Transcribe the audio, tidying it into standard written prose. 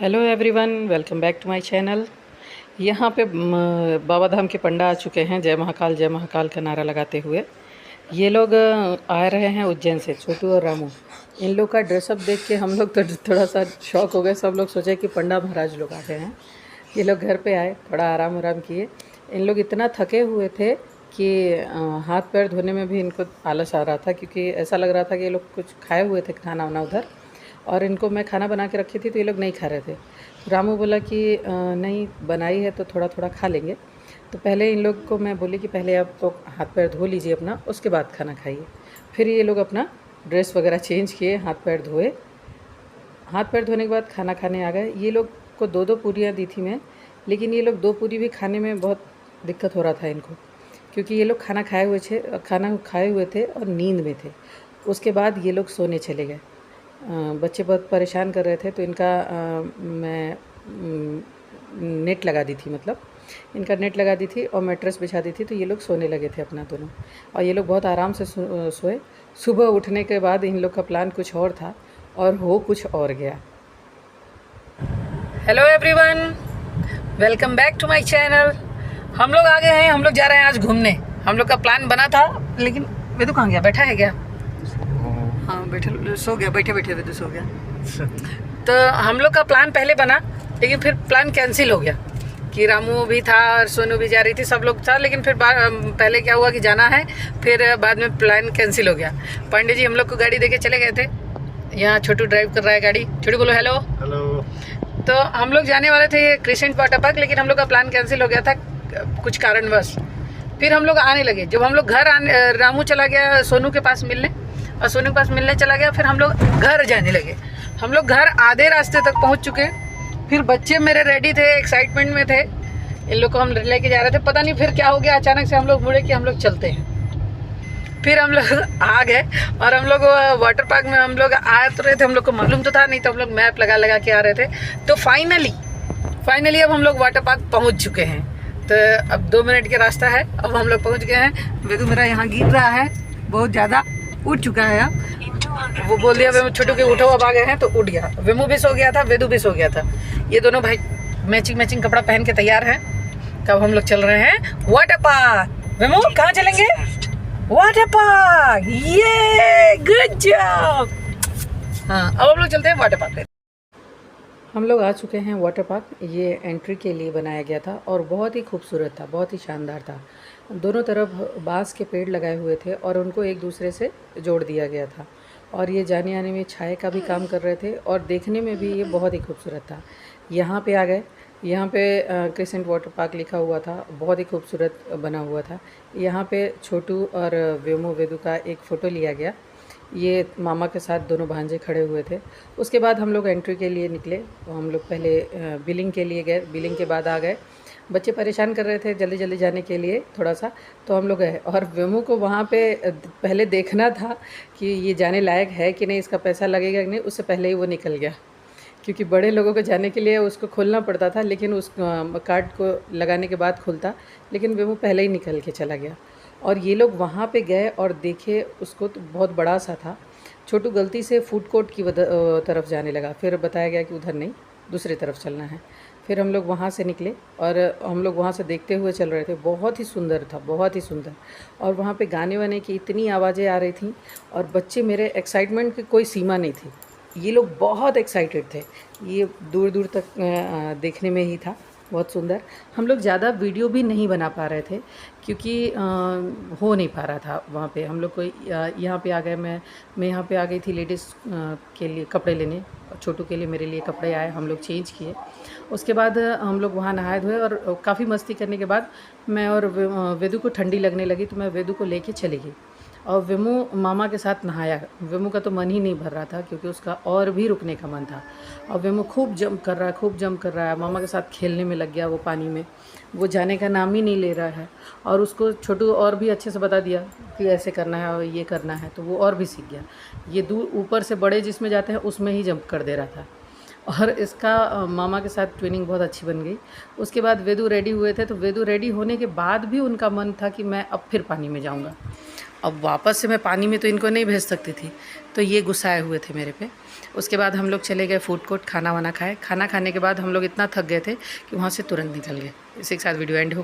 Hello everyone, welcome back to my channel. यहाँ पे बाबा धाम के पंडा आ चुके हैं जय महाकाल का नारा लगाते हुए। ये लोग आ रहे हैं उज्जैन से, छोटू और रामू। इन लोग का ड्रेसअप देख के हम लोग तो थोड़ा सा शॉक हो गए। सब लोग सोचे कि पंडा महाराज लोग आ गए हैं। ये लोग घर पे आए, थोड़ा आराम किए। इन लोग इतना थके हुए थे कि हाथ पैर धोने में भी इनको आलस आ रहा था, क्योंकि ऐसा लग रहा था कि ये लोग कुछ खाए हुए थे खाना वाना उधर, और इनको मैं खाना बना के रखी थी तो ये लोग नहीं खा रहे थे। रामू बोला कि नहीं बनाई है तो थोड़ा थोड़ा खा लेंगे। तो पहले इन लोग को मैं बोली कि पहले आप तो हाथ पैर धो लीजिए अपना, उसके बाद खाना खाइए। फिर ये लोग अपना ड्रेस वगैरह चेंज किए, हाथ पैर धोए। हाथ पैर धोने के बाद खाना खाने आ गए। ये लोग को 2-2 पूरियाँ दी थी मैं, लेकिन ये लोग 2 पूरी भी खाने में बहुत दिक्कत हो रहा था इनको, क्योंकि ये लोग खाना खाए हुए थे और नींद में थे। उसके बाद ये लोग सोने चले गए। बच्चे बहुत परेशान कर रहे थे, तो इनका मैं नेट लगा दी थी, मतलब इनका नेट लगा दी थी और मैट्रेस बिछा दी थी। तो ये लोग सोने लगे थे अपना दोनों, और ये लोग बहुत आराम से सोए। सुबह उठने के बाद इन लोग का प्लान कुछ और था और हो कुछ और गया। Hello everyone, welcome back to my channel. हम लोग आ गए हैं, हम लोग जा रहे हैं आज घूमने। हम लोग का प्लान बना था, लेकिन वेदू कहाँ गया? बैठा है क्या? हाँ बैठे, सो गया, बैठे बैठे वेदू सो गया। तो हम लोग का प्लान पहले बना, लेकिन फिर प्लान कैंसिल हो गया कि रामू भी था और सोनू भी जा रही थी, सब लोग था। लेकिन फिर पहले क्या हुआ कि जाना है, फिर बाद में प्लान कैंसिल हो गया। पांडे जी हम लोग को गाड़ी देके चले गए थे। यहाँ छोटू ड्राइव कर रहा है गाड़ी। छोटू बोलो हेलो। हेलो। तो हम लोग जाने वाले थे क्रिसेंट वाटर पार्क, लेकिन हम लोग का प्लान कैंसिल हो गया था कुछ कारणवश। फिर हम लोग आने लगे। जब हम लोग रामू चला गया सोनू के पास मिलने, और सोनू के पास मिलने चला गया। फिर हम लोग घर जाने लगे। हम लोग घर आधे रास्ते तक पहुंच चुके। फिर बच्चे मेरे रेडी थे, एक्साइटमेंट में थे। इन लोग को हम लेके जा रहे थे, पता नहीं फिर क्या हो गया। अचानक से हम लोग मुड़े कि हम लोग चलते हैं। फिर हम लोग आ गए, और हम लोग वाटर पार्क में हम लोग आ तो रहे थे। हम लोग को मालूम तो था नहीं, तो हम लोग मैप लगा के आ रहे थे। तो फाइनली अब हम लोग वाटर पार्क पहुँच चुके हैं। तो अब 2 मिनट का रास्ता है, अब हम लोग पहुँच गए हैं। वेदू मेरा यहाँ गिर रहा है बहुत ज़्यादा, उठ चुका है। अब वो बोल दिया वेमू छोटू के उठो, अब आ गए हैं तो उठ गया। वेमू भी सो गया था, वेदू भी सो गया था। ये दोनों भाई मैचिंग कपड़ा पहन के तैयार हैं। कब हम लोग चल रहे हैं वाटर पार्क। वेमू कहाँ चलेंगे? Water park. ये गुड जॉब। हाँ, अब हम लोग चलते हैं वाटर पार्क। हम लोग आ चुके हैं वाटर पार्क। ये एंट्री के लिए बनाया गया था और बहुत ही खूबसूरत था, बहुत ही शानदार था। दोनों तरफ बांस के पेड़ लगाए हुए थे और उनको एक दूसरे से जोड़ दिया गया था, और ये जाने आने में छाया का भी काम कर रहे थे, और देखने में भी ये बहुत ही खूबसूरत था। यहाँ पे आ गए। यहाँ पे क्रिसेंट वाटर पार्क लिखा हुआ था, बहुत ही खूबसूरत बना हुआ था। यहाँ पे छोटू और वेदू का एक फ़ोटो लिया गया। ये मामा के साथ दोनों भांजे खड़े हुए थे। उसके बाद हम लोग एंट्री के लिए निकले। तो हम लोग पहले बिलिंग के लिए गए, बिलिंग के बाद आ गए। बच्चे परेशान कर रहे थे जल्दी जाने के लिए थोड़ा सा, तो हम लोग गए। और वेमू को वहाँ पे पहले देखना था कि ये जाने लायक है कि नहीं, इसका पैसा लगेगा कि नहीं। उससे पहले ही वो निकल गया, क्योंकि बड़े लोगों को जाने के लिए उसको खोलना पड़ता था, लेकिन उस कार्ड को लगाने के बाद खुलता। लेकिन वेमू पहले ही निकल के चला गया। और ये लोग वहाँ पे गए और देखे उसको, तो बहुत बड़ा सा था। छोटू गलती से फूड कोर्ट की तरफ जाने लगा। फिर बताया गया कि उधर नहीं, दूसरी तरफ चलना है। फिर हम लोग वहाँ से निकले और हम लोग वहाँ से देखते हुए चल रहे थे। बहुत ही सुंदर था, बहुत ही सुंदर। और वहाँ पे गाने वाने की इतनी आवाज़ें आ रही थी, और बच्चे मेरे एक्साइटमेंट की कोई सीमा नहीं थी। ये लोग बहुत एक्साइटेड थे। ये दूर तक देखने में ही था, बहुत सुंदर। हम लोग ज़्यादा वीडियो भी नहीं बना पा रहे थे, क्योंकि हो नहीं पा रहा था वहाँ पे। हम लोग को यहाँ पे आ गए। मैं यहाँ पे आ गई थी लेडीज़ के लिए कपड़े लेने। छोटू के लिए मेरे लिए कपड़े आए, हम लोग चेंज किए। उसके बाद हम लोग वहाँ नहाए धोए, और काफ़ी मस्ती करने के बाद मैं और वेदू को ठंडी लगने लगी, तो मैं वेदू को लेके चली गई। और वेमू मामा के साथ नहाया। वेमू का तो मन ही नहीं भर रहा था, क्योंकि उसका और भी रुकने का मन था। और वेमू खूब जंप कर रहा है, मामा के साथ खेलने में लग गया वो पानी में। वो जाने का नाम ही नहीं ले रहा है। और उसको छोटू और भी अच्छे से बता दिया कि ऐसे करना है और ये करना है, तो वो और भी सीख गया। ये दूर ऊपर से बड़े जिसमें जाते हैं उसमें ही जंप कर दे रहा था। और इसका मामा के साथ ट्विनिंग बहुत अच्छी बन गई। उसके बाद वेदू रेडी हुए थे, तो वेदू रेडी होने के बाद भी उनका मन था कि मैं अब फिर पानी में जाऊंगा। अब वापस से मैं पानी में तो इनको नहीं भेज सकती थी, तो ये गुस्साए हुए थे मेरे पे। उसके बाद हम लोग चले गए फूड कोर्ट, खाना वाना खाए। खाना खाने के बाद हम लोग इतना थक गए थे कि वहाँ से तुरंत निकल गए। इसी के साथ वीडियो एंड हो।